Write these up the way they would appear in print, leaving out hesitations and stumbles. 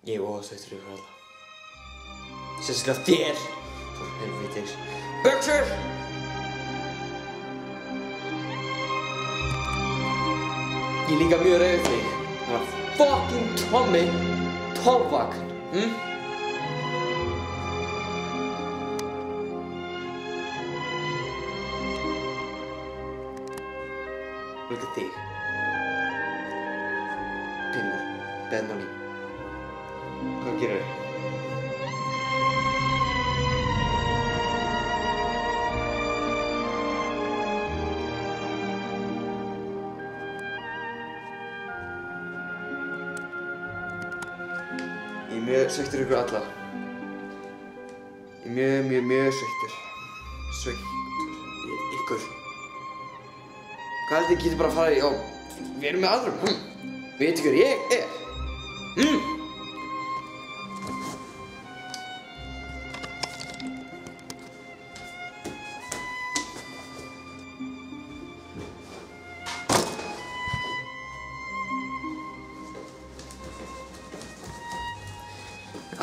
Ég er óþægtur ykkur alla. Sérstaklega þér! Þú helvítis buxur! Ég er líka mjög reiður þig. Það var fucking Tommy Tólvagn, Look at þig. Pinnur, bad money. Hvað gerir þau? Ég er mjög sveiktur ykkur alla. Ég er mjög sveiktur. Ykkur. Hvað haldið þið getið bara að fara í og við erum með aðrum, Veitu hver ég er?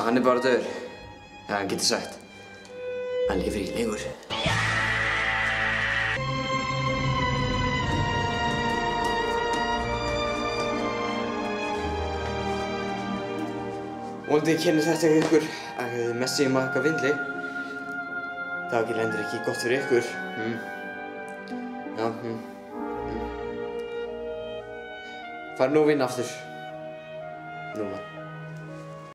Hann er bara dauður. Já, hann getur sagt. Hann lifir ekki lengur. Vonandi kennir þetta ykkur að þið messið maka vindli. Það lendir ekki gott fyrir ykkur. Já, Far nú að vinna aftur. Núna.